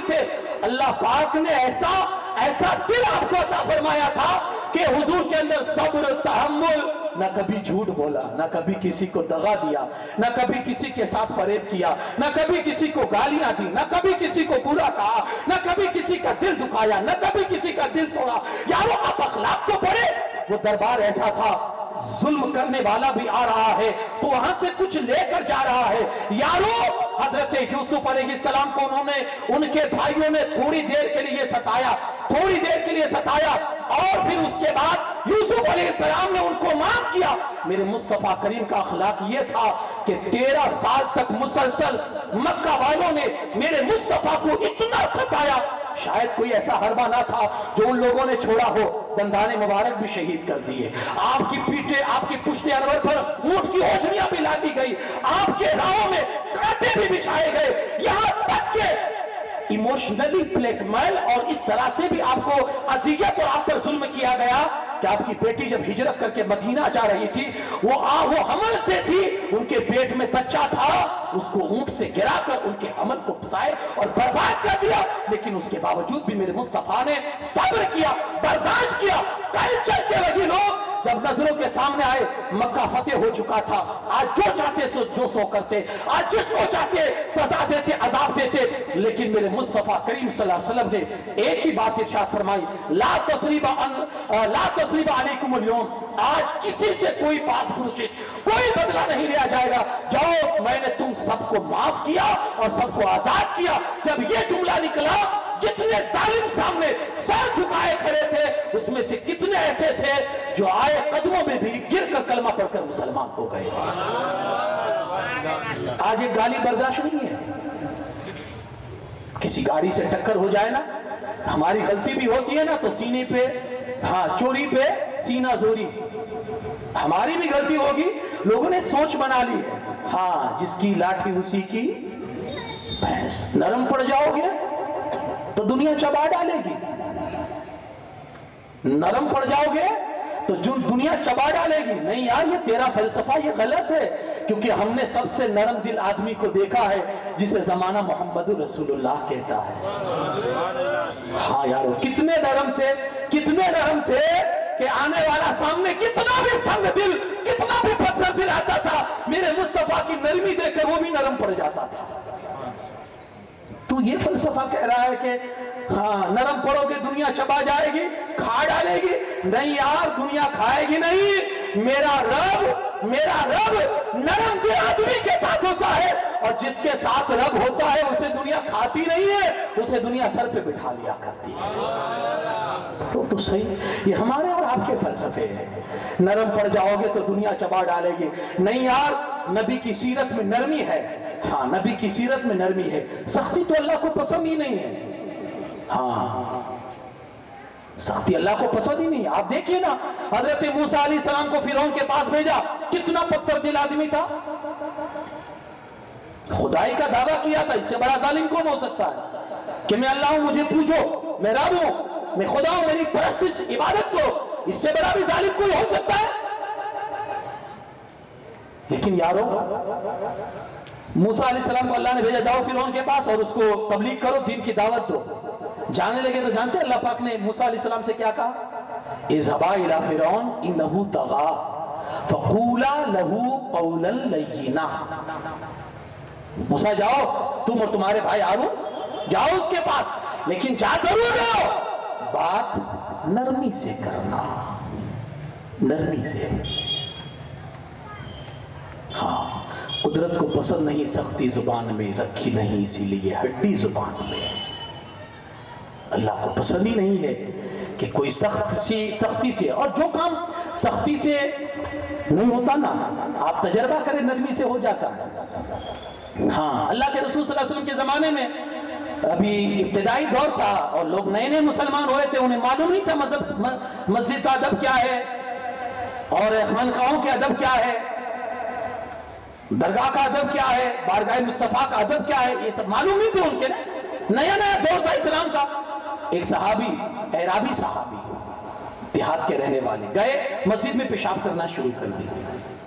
تھے. اللہ پاک نے ایسا دل آپ کو عطا فرمایا تھا کہ حضور کے اندر صبر، تحمل، نہ کبھی جھوٹ بولا، نہ کبھی کسی کو دغا دیا، نہ کبھی کسی کے ساتھ فریب کیا، نہ کبھی کسی کو گالیاں دی، نہ کبھی کسی کو برا کہا، نہ کبھی کسی کا دل دکھایا، نہ کبھی کسی کا دل توڑا. یارو آپ اخلاق کو پڑھے. وہ دربار ایسا تھا، ظلم کرنے والا بھی آ رہا ہے تو وہاں سے کچھ لے کر جا رہا ہے. یارو حضرت یوسف علیہ السلام کو ان کے بھائیوں نے تھوڑی دیر کے لیے ستایا اور پھر اس کے بعد یوسف علیہ السلام نے ان کو معاف کیا. میرے مصطفیٰ کریم کا اخلاق یہ تھا کہ 13 سال تک مسلسل مکہ والوں نے میرے مصطفیٰ کو اتنا ستایا، شاید کوئی ایسا حربہ نہ تھا جو ان لوگوں نے چھوڑا ہو. دندان مبارک بھی شہید کر دیے، آپ کی پشت انور پر اونٹ کی ہوجریاں بھی لا دی گئی، آپ کے راہوں میں کانٹے بھی بچھائے گئے، یہاں تک کہ ایموشنلی بلیک میل اور اس طرح سے بھی آپ کو اذیت اور آپ پر ظلم کیا گیا کہ آپ کی بیٹی جب ہجرت کر کے مدینہ جا رہی تھی، وہ حمل سے تھی، ان کے پیٹ میں بچہ تھا، اس کو اونٹ سے گرا کر ان کے حمل کو پسائے اور برباد کر دیا. لیکن اس کے باوجود بھی میرے مصطفیٰ نے صبر کیا، برداشت کیا. کل چل کے وہی لوگ جب نظروں کے سامنے آئے، مکہ فتح ہو چکا تھا، آج جو چاہتے سو کرتے، آج جس کو چاہتے سزا دیتے، عذاب دیتے. لیکن میرے مصطفیٰ کریم صلی اللہ علیہ وسلم نے ایک ہی بات ارشاد فرمائی، لا تثریب علیکم اليوم. آج کسی سے کوئی پاس پرچیز، کوئی بدلہ نہیں لیا جائے گا. جاؤ، میں نے تم سب کو معاف کیا اور سب کو آزاد کیا. جب یہ جملہ نکلا، جتنے ظالم سامنے سر جھکائے کھڑے تھے، اس میں سے کتنے ایسے تھے جو آئے قدموں میں بھی گر کر کلمہ پڑھ کر مسلمان ہو گئے. آج ایک گالی برداشت نہیں ہے. کسی گاڑی سے ٹکر ہو جائے نا، ہماری غلطی بھی ہوتی ہے نا، تو سینے پہ، چوری پہ سینہ زوری. ہماری بھی غلطی ہوگی، لوگوں نے سوچ بنا لی ہے، جس کی لاٹھی اسی کی بھینس. نرم پڑ جاؤ گے تو دنیا چبا ڈالے گی، نرم پڑ جاؤ گے تو دنیا چبا ڈالے گی. نہیں یار، یہ تیرا فلسفہ یہ غلط ہے، کیونکہ ہم نے سب سے نرم دل آدمی کو دیکھا ہے جسے زمانہ محمد رسول اللہ کہتا ہے. یارو کتنے نرم تھے کہ آنے والا سامنے کتنا بھی سنگ دل، کتنا بھی پتھر دل آتا تھا، میرے مصطفیٰ کی نرمی دیکھ کر وہ بھی نرم پڑ جاتا تھا. تو یہ فلسفہ کہہ رہا ہے کہ نرم پڑو گے دنیا چبا جائے گی، کھا ڈالے گی. نہیں یار، دنیا کھائے گی نہیں. میرا رب نرم دل آدمی کے ساتھ ہوتا ہے، اور جس کے ساتھ رب ہوتا ہے اسے دنیا کھاتی نہیں ہے، اسے دنیا سر پہ بٹھا لیا کرتی ہے. تو صحیح، یہ ہمارے اور آپ کے فلسفے ہیں. نرم پڑ جاؤ گے تو دنیا چبا ڈالے گی. نہیں یار، نبی کی سیرت میں نرمی ہے. نبی کی سیرت میں نرمی ہے. سختی تو اللہ کو پسند ہی نہیں ہے. سختی اللہ کو پسند ہی نہیں ہے. آپ دیکھیے نا، حضرت موسیٰ علیہ السلام کو فرعون کے پاس بھیجا، کتنا پتھر دل آدمی تھا، خدائی کا دعویٰ کیا تھا. اس سے بڑا ظالم کون ہو سکتا ہے کہ میں اللہ ہوں، مجھے پوجو، میں رب ہوں، میں خدا ہوں، میری پرستش عبادت کرو. اس سے بڑا بھی ظالم کوئی ہو سکتا ہے؟ لیکن یارو، موسیٰ علیہ السلام کو اللہ نے بھیجا، جاؤ فرعون کے پاس اور اس کو تبلیغ کرو، دین کی دعوت دو. جانے لگے تو جانتے اللہ پاک نے موسیٰ علیہ السلام سے کیا کہا؟ اذهبا الى فرعون انه طغى فقولا له قولا لینا. موسیٰ جاؤ، تم اور تمہارے بھائی ہارون جاؤ اس کے پاس، لیکن جا ضرور رہو، بات نرمی سے کرنا، نرمی سے. قدرت کو پسند نہیں سختی زبان میں رکھی نہیں، اسی لیے ہڈی زبان میں. اللہ کو پسند ہی نہیں ہے کہ کوئی سختی سے، اور جو کام سختی سے نہیں ہوتا نا، آپ تجربہ کریں، نرمی سے ہو جاتا ہے. اللہ کے رسول صلی اللہ علیہ وسلم کے زمانے میں ابھی ابتدائی دور تھا اور لوگ نئے نئے مسلمان ہوئے تھے، انہیں معلوم نہیں تھا مسجد کا ادب کیا ہے اور خانقاہوں کے ادب کیا ہے، درگاہ کا ادب کیا ہے، بارگاہ مصطفیٰ کا ادب کیا ہے. یہ سب معلوم نہیں تھے ان کے. نیا دور تھا اسلام کا. ایک صحابی، اعرابی صحابی، دیہات کے رہنے والے، گئے مسجد میں پیشاب کرنا شروع کر دی.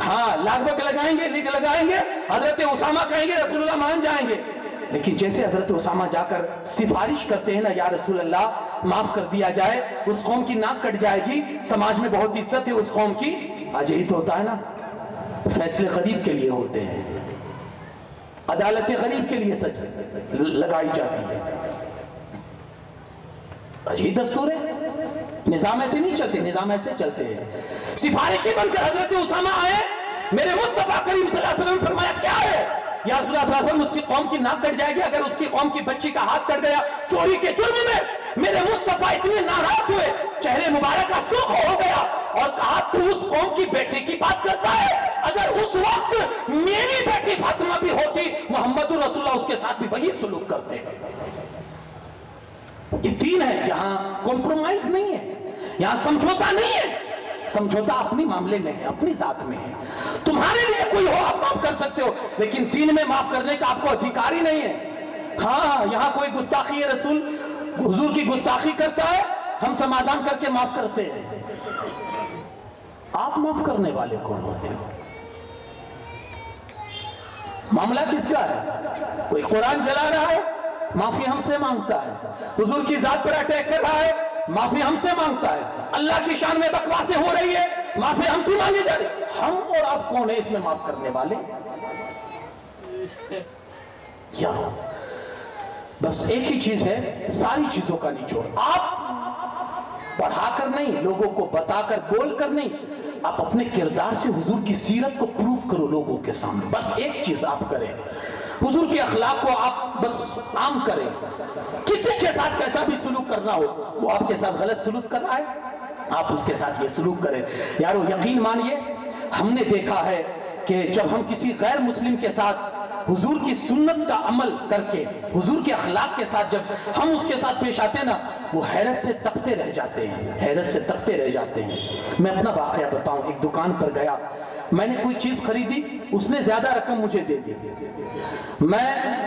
ہاں لاکھ بک لگائیں گے، لکھ لگائیں گے، حضرت اسامہ کہیں گے رسول اللہ مان جائیں گے. لیکن جیسے حضرت اسامہ جا کر سفارش کرتے ہیں نا، یا رسول اللہ معاف کر دیا جائے، اس قوم کی ناک کٹ جائے گی، سماج میں بہت عزت ہے اس قوم کی. آج یہی تو ہوتا ہے نا، فیصلے غریب کے لیے ہوتے ہیں، عدالت غریب کے لیے سچ لگائی جاتی ہے. یہی دستور ہے، نظام ایسے نہیں چلتے، نظام ایسے چلتے ہیں. سفارشی بن کر حضرت اسامہ آئے، میرے مصطفیٰ کریم صلی اللہ علیہ وسلم نے فرمایا کیا ہے؟ یا رسول اللہ صلی اللہ علیہ وسلم، اس کی قوم کی ناک کٹ جائے گی اگر اس کی قوم کی بچی کا ہاتھ کٹ گیا چوری کے جرم میں. میرے مصطفیٰ اتنے ناراض ہوئے، چہرے مبارک کا سرخ ہو گیا اور کہا تو اس قوم کی بیٹی کی بات کرتا ہے؟ اگر اس وقت میری بیٹی فاطمہ بھی ہوتی، محمد رسول اللہ اس کے ساتھ بھی وہی سلوک کرتے. یہ دین ہے، یہاں کمپرومائز نہیں ہے، یہاں سمجھوتا نہیں ہے. سمجھوتا اپنی معاملے میں ہے، اپنی ذات میں ہے. تمہارے لیے کوئی ہو آپ معاف کر سکتے ہو، لیکن دین میں معاف کرنے کا آپ کو ادھیکار ہی نہیں ہے. ہاں یہاں کوئی گستاخی رسول حضور کی گستاخی کرتا ہے، ہم سمادھان کر کے معاف کرتے ہیں. آپ معاف کرنے والے کون ہوتے ہو؟ معاملہ کس کا ہے؟ کوئی قرآن جلا رہا ہے، معافی ہم سے مانگتا ہے. حضور کی ذات پر اٹیک کر رہا ہے، معافی ہم سے مانگتا ہے. اللہ کی شان میں بکواسیں ہو رہی ہے، معافی ہم سے مانگی جا رہی. ہم اور آپ کون ہیں اس میں معاف کرنے والے؟ کیا ہو؟ بس ایک ہی چیز ہے، ساری چیزوں کا نچوڑ. آپ پڑھا کر نہیں، لوگوں کو بتا کر بول کر نہیں، آپ اپنے کردار سے حضور کی سیرت کو پروف کرو لوگوں کے سامنے. بس ایک چیز آپ کریں، حضور کے اخلاق کو آپ بس عام کریں. کسی کے ساتھ کیسا بھی سلوک کرنا ہو، وہ آپ کے ساتھ غلط سلوک کر رہا ہے، آپ اس کے ساتھ یہ سلوک کریں. یارو یقین مانیے، ہم نے دیکھا ہے کہ جب ہم کسی غیر مسلم کے ساتھ حضور کی سنت کا عمل کر کے، حضور کے اخلاق کے ساتھ جب ہم اس کے ساتھ پیش آتے ہیں نا، وہ حیرت سے تکتے رہ جاتے ہیں، حیرت سے تکتے رہ جاتے ہیں. میں اپنا واقعہ بتاؤں، ایک دکان پر گیا، میں نے کوئی چیز خریدی، اس نے زیادہ رقم مجھے دے دی. میں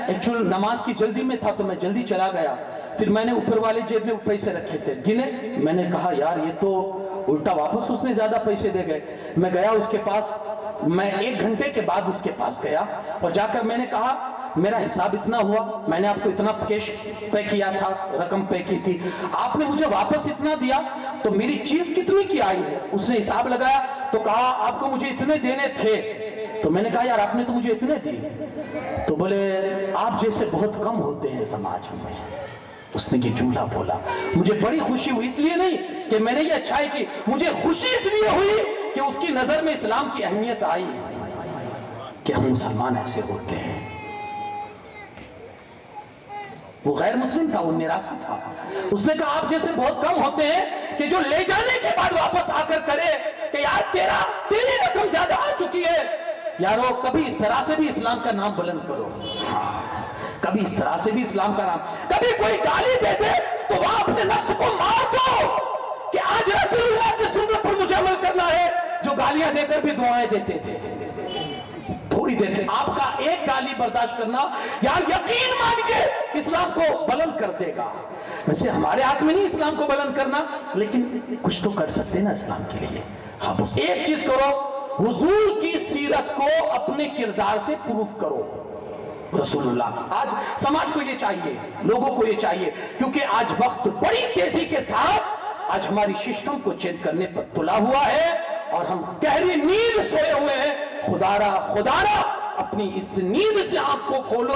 ایکچول نماز کی جلدی میں تھا تو میں جلدی چلا گیا. پھر میں نے اوپر والے جیب میں پیسے رکھے تھے، گنے. میں نے کہا یار یہ تو الٹا واپس اس نے زیادہ پیسے دے گئے. میں گیا اس کے پاس، میں 1 گھنٹے کے بعد اس کے پاس گیا اور جا کر میں نے کہا میرا حساب اتنا ہوا، میں نے آپ کو اتنا کیش پے کیا تھا، رقم پے کی تھی، آپ نے مجھے واپس اتنا دیا، تو میری چیز کتنی کی آئی ہے؟ اس نے حساب لگایا تو کہا آپ کو مجھے اتنے دینے تھے. تو میں نے کہا یار آپ نے تو مجھے اتنے دی. تو بولے آپ جیسے بہت کم ہوتے ہیں سماج میں. اس نے یہ جملہ بولا، مجھے بڑی خوشی ہوئی. اس لیے نہیں کہ میں نے یہ اچھائی کی، مجھے خوشی اس لیے ہوئی کہ اس کی نظر میں اسلام کی اہمیت آئی کہ ہم مسلمان ایسے ہوتے ہیں. وہ غیر مسلم تھا، وہ نراسی تھا. اس نے کہا آپ جیسے بہت کم ہوتے ہیں کہ جو لے جانے کے بعد واپس آ کر کرے کہ یار تیری رقم زیادہ آ چکی ہے. یارو کبھی اس طرح سے بھی اسلام کا نام بلند کرو. کبھی اس طرح سے بھی اسلام کا نام، کبھی کوئی گالی دے دے تو وہاں اپنے نفس کو مار دو کہ آج رسول اللہ کی سنت پر مجھے عمل کرنا ہے. جو گالیاں دے کر بھی دعائیں دیتے تھے، تھوڑی دیر آپ کا ایک گالی برداشت کرنا یار یقین مانیے اسلام کو بلند کر دے گا. ویسے ہمارے ہاتھ میں نہیں اسلام کو بلند کرنا، لیکن کچھ تو کر سکتے نا اسلام کے لیے. ہاں بس ایک چیز کرو، حضور کی سیرت کو اپنے کردار سے پروف کرو. رسول اللہ آج سماج کو یہ چاہیے، لوگوں کو یہ چاہیے، کیونکہ آج وقت بڑی تیزی کے ساتھ آج ہماری سسٹم کو چینج کرنے پر تلا ہوا ہے اور ہم گہری نیند سوئے ہوئے ہیں. خدا را اپنی اس نیند سے آنکھ کو کھولو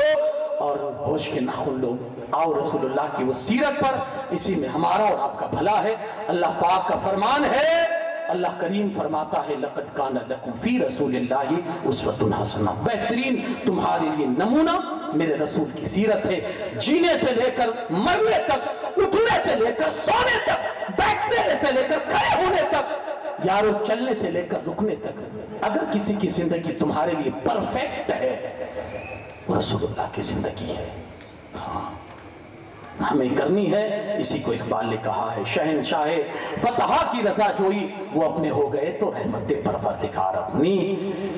اور ہوش کے ناخن لو. آؤ رسول اللہ کی وہ سیرت پر، اسی میں ہمارا اور آپ کا بھلا ہے. اللہ پاک کا فرمان ہے، اللہ کریم فرماتا ہے لقد کان لکم فی رسول اللہ اسوۃ حسنہ، بہترین تمہارے لیے نمونہ میرے رسول کی سیرت ہے. جینے سے لے کر مرنے تک، اٹھنے سے لے کر سونے تک، بیٹھنے سے لے کر کھڑے ہونے تک، یارو چلنے سے لے کر رکنے تک، اگر کسی کی زندگی تمہارے لیے پرفیکٹ ہے وہ رسول اللہ کی زندگی ہے. ہاں ہمیں کرنی ہے. اسی کو اقبال نے کہا ہے، شہنشاہ بطحا کی رضا جوئی وہ اپنے ہو گئے تو رحمت پروردگار اپنی.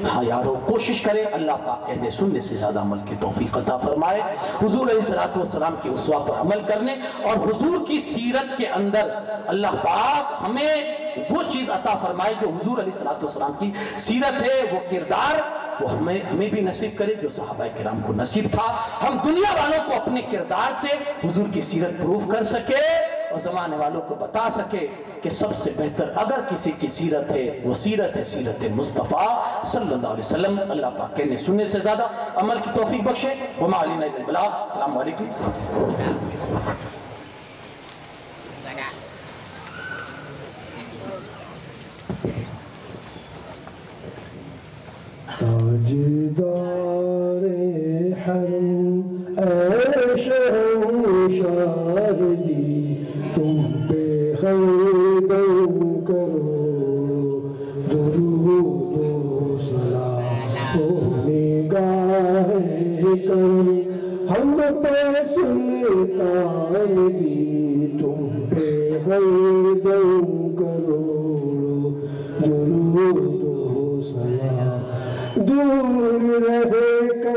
ہاں یارو کوشش کریں، اللہ پاک کہنے سننے سے زیادہ عمل کی توفیق عطا فرمائے. حضور علیہ الصلوۃ والسلام کی اسوہ پر عمل کرنے اور حضور کی سیرت کے اندر اللہ پاک ہمیں وہ چیز عطا فرمائے جو حضور علیہ السلام کی سیرت ہے، وہ کردار، وہ ہمیں بھی نصیب کرے جو صحابہ کرام کو نصیب تھا. ہم دنیا والوں کو اپنے کردار سے حضور کی سیرت پروف کر سکے اور زمانے والوں کو بتا سکے کہ سب سے بہتر اگر کسی کی سیرت ہے وہ سیرت ہے سیرت مصطفیٰ صلی اللہ علیہ وسلم. اللہ پاک کہنے سننے سے زیادہ عمل کی توفیق بخشے. وما علینا الا البلاغ. السلام علیکم. تاجدار حرم اے شاردی تم پہ ہر دم کرو درود و سلام او نگاہ کرم ہم پہ سلطان دی تم پہ ہر دم کرو درود و سلام. دور رہے کر